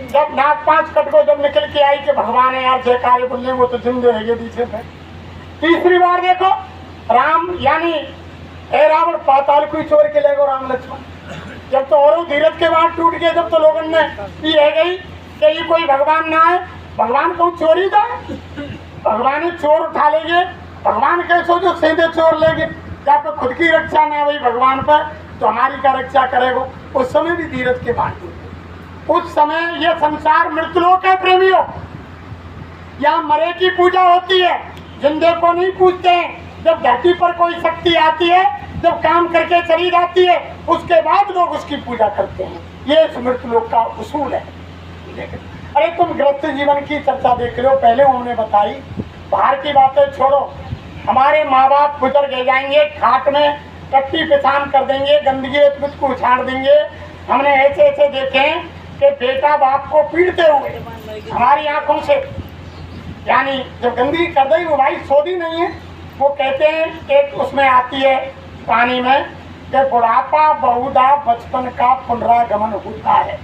जब नागपांच कट को जब निकल के आई कि भगवान है यार, जयकारे बोलने वो तो जिंदे है ये पीछे थे। तीसरी बार देखो राम यानी ए रावण पाताल को चोर के ले गो राम लक्ष्मण। जब तो और धीरज के बाद टूट गए, जब तो लोगों ने ये है गई कि ये कोई भगवान ना है, भगवान को चोरी था, भगवान ही चोर उठा लेंगे। भगवान कैसो जो सीधे चोर लेंगे, जब खुद की रक्षा ना हुई भगवान पर तो हमारी क्या रक्षा करेगा? उस समय भी धीरज के बाद टूटे। उस समय ये संसार मृतलोक है प्रेमियों, यहाँ मरे की पूजा होती है, जिंदे को नहीं पूजते हैं। जब धरती पर कोई शक्ति आती है, जब काम करके चली जाती है, उसके बाद लोग उसकी पूजा करते हैं। ये इस मृतलोक का उसूल है। अरे तुम गृहस्थ जीवन की चर्चा देख रहे हो, पहले उन्होंने बताई, बाहर की बातें छोड़ो। हमारे माँ बाप गुजर गए जाएंगे, खाट में कट्टी पेशाब कर देंगे, गंदगी मुझको उछाड़ देंगे। हमने ऐसे ऐसे देखे कि बेटा बाप को पीटते हुए हमारी आंखों से, यानी जब गंदगी कर दी वो भाई सोदी नहीं है। वो कहते हैं एक उसमें आती है पानी में कि बुढ़ापा बहुधा बचपन का पुनरागमन होता है।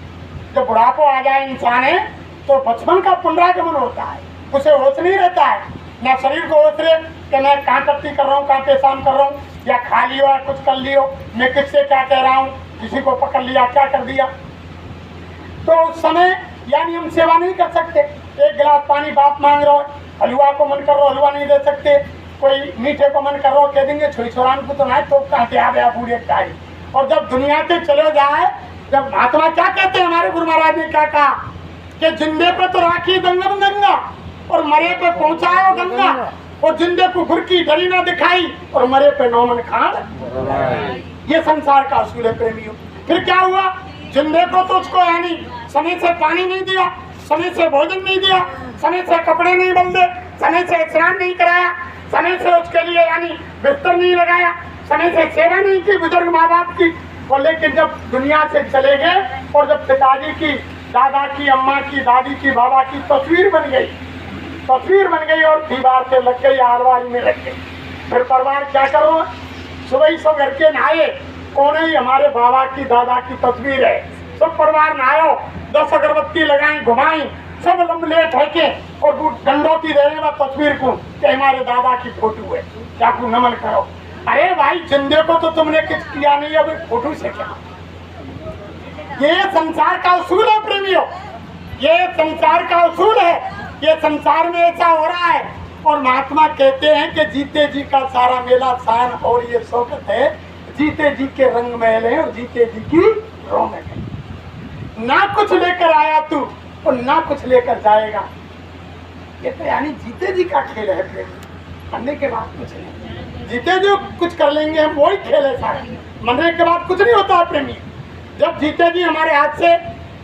जब बुढ़ापा आ जाए इंसान है तो बचपन का पुनरागमन होता है, उसे होश नहीं रहता है, ना शरीर को होश रहे कि मैं कहाँ टट्टी कर रहा हूँ, कहाँ पेशाब कर रहा हूँ, या खा लियो या कुछ कर लियो, मैं किससे क्या कह रहा हूँ, किसी को पकड़ लिया क्या कर दिया। तो उस समय यानी हम सेवा नहीं कर सकते। एक गिलास पानी बाप मांग रहा हो, हलवा को मन कर रहा हो हलवा नहीं दे सकते, कोई मीठे को मन कर रहा हो कह देंगे छोरी छोरान को तो ना तो कहाँ पे आ गया बूढ़े का। और जब दुनिया से चले जाए, जब महात्मा क्या कहते हैं, हमारे गुरु महाराज ने क्या कहा कि जिंदे पे तो राखी दंगम गंगा और मरे पे पहुंचाओ गंगा, और जिंदे को घुर की डरी ना दिखाई और मरे पे नौमन खान। ये संसार का असूल है प्रेमियों। फिर क्या हुआ, जिंदे को तो उसको यानी समय से पानी नहीं दिया, समय से भोजन नहीं दिया, समय से कपड़े नहीं बदले, समय से स्नान नहीं कराया, समय से उसके लिए यानी बिस्तर नहीं लगाया, समय से सेवा नहीं की बुजुर्ग माँ बाप की। और लेकिन जब दुनिया से चले गए और जब पिताजी की, दादा की, अम्मा की, दादी की, बाबा की तस्वीर बन गई और दीवार से लग गई, आलमारी में रख गई। फिर परिवार क्या करो, सुबह ही सब घर के नहाए, कौन ही हमारे बाबा की, दादा की तस्वीर है, सब परिवार नहाओ, 10 अगरबत्ती लगाई, घुमाई, सब लंबले ठेके और डंडोती दे रहे तस्वीर को कि हमारे दादा की फोटो है, क्या को नमन करो। अरे भाई जिंदे को तो तुमने कुछ किया नहीं, अब फोटो से क्या। ये संसार का उसूल है प्रेमियों, ये संसार का उसूल है। ये संसार में ऐसा हो रहा है और महात्मा कहते हैं कि जीते जी का सारा मेला शान और ये शौकत है, जीते जी के रंग महल है और जीते जी की रौनक है। ना कुछ लेकर आया तू और ना कुछ लेकर जाएगा, ये तो यानी जीते जी का खेल है प्रेमी, मरने के बाद कुछ नहीं। जीते जो कुछ कर लेंगे हम, वही खेल है सारा, मरने के बाद कुछ नहीं होता है प्रेमी। जब जीते जी हमारे हाथ से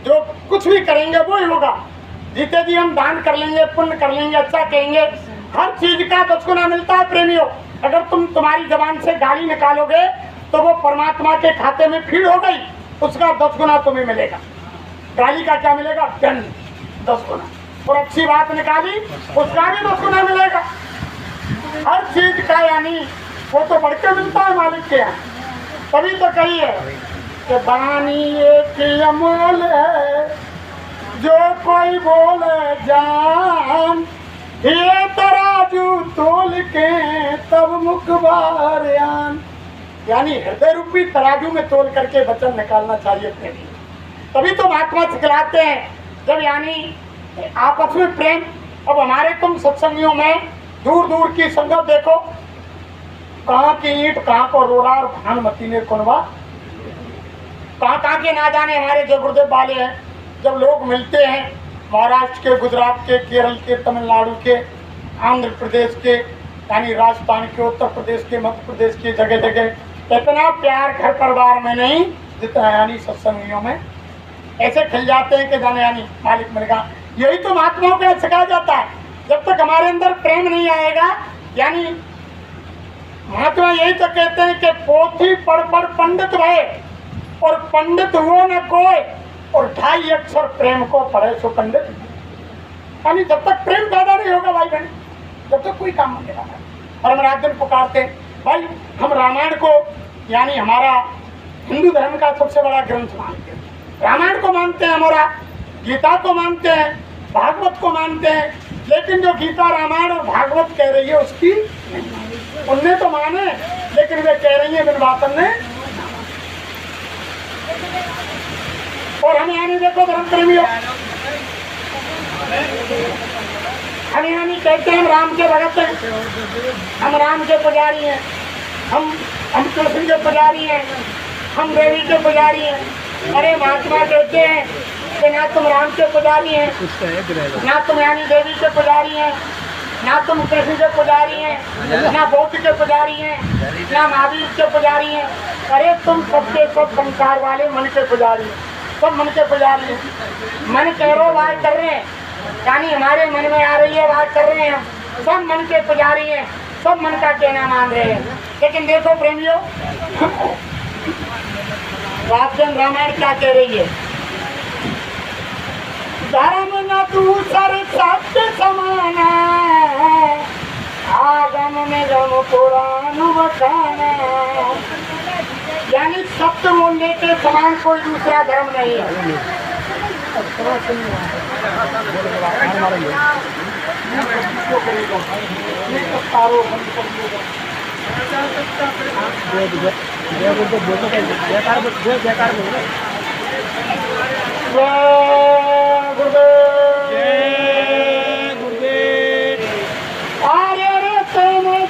जो कुछ भी करेंगे वही होगा। जीते जी हम दान कर लेंगे, पुण्य कर लेंगे, अच्छा कहेंगे, हर चीज का 10 गुना मिलता है प्रेमियों। अगर तुम्हारी जबान से गाली निकालोगे तो वो परमात्मा के खाते में फीड हो गई, उसका 10 गुना तुम्हें मिलेगा। गाली का क्या मिलेगा? दंड 10 गुना। और अच्छी बात निकाली उसका भी 10 गुना मिलेगा। हर चीज का यानी वो तो बढ़ के मिलता है मालिक के यहाँ। तभी तो कही है कि बानी एक अमोल है, जो कोई बोले जान, ये तराजू तोल के तब मुखबार आन। यानी हृदय रूपी तराजू में तोल करके वचन निकालना चाहिए अपने लिए। तभी तो महात्मा सिखलाते हैं। जब यानी आपस में प्रेम, अब हमारे तुम सत्संगियों में दूर दूर की संगत देखो, कहाँ की ईंट कहाँ को रोड़ा और भानुमती ने कुनवा, कहाँ के ना जाने हमारे जो गुरुदेव वाले हैं। जब लोग मिलते हैं महाराष्ट्र के, गुजरात के, केरल के, तमिलनाडु के, आंध्र प्रदेश के, यानी राजस्थान के, उत्तर प्रदेश के, मध्य प्रदेश के, जगह जगह इतना प्यार घर परिवार में नहीं जितना यानी सत्संगियों में। ऐसे खिल जाते हैं कि जाने यानी मालिक मिलेगा। यही तो महात्माओं को सिखाया जाता है। जब तक हमारे अंदर प्रेम नहीं आएगा, यानी महात्मा यही तो कहते हैं कि पोथी पढ़ पढ़ पंडित भये और पंडित हुओ न कोई, और 2.5 अक्षर प्रेम को पढ़े सो पंडित। यानी जब तक प्रेम पैदा नहीं होगा भाई बहन, जब तक कोई काम नहीं होगा। और हम रात दिन पुकारते भाई, हम रामायण को यानी हमारा हिंदू धर्म का सबसे बड़ा ग्रंथ मानते हैं। रामायण को मानते हैं, हमारा गीता को मानते हैं, भागवत को मानते हैं, लेकिन जो गीता रामायण और भागवत कह रही है उसकी उनने तो माने, लेकिन वे कह रही है बिन बातन ने। और हम यानी देखो धर्म प्रेमियों, हम यानी कहते हैं हम राम के भगत हैं, हम राम के पुजारी हैं, हम कृष्ण के पुजारी हैं, हम देवी के पुजारी हैं। अरे महात्मा कहते हैं कि ना तुम राम के पुजारी हैं, ना तुम यानी देवी के पुजारी हैं, ना तुम कृष्ण के पुजारी हैं, ना बौद्ध के पुजारी हैं, ना महावीर के पुजारी हैं। अरे तुम सबके सब संसार वाले मन के पुजारी हैं, सब मन के पुजारी हैं। मन कह रो बात कर रहे हैं, यानी हमारे मन में आ रही है बात कर रहे हैं हम, सब मन के पुजारी हैं, सब मन का कहना मान रहे हैं। लेकिन देखो प्रेमियों, राजन रामायण क्या कह रही है? धर्म न दूसर सत्य समाना, आगम में गम पुराण बखाना। यानी सत्य बोलने के समान कोई दूसरा धर्म नहीं है।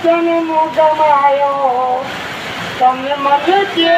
जन्म गमायो तम मन के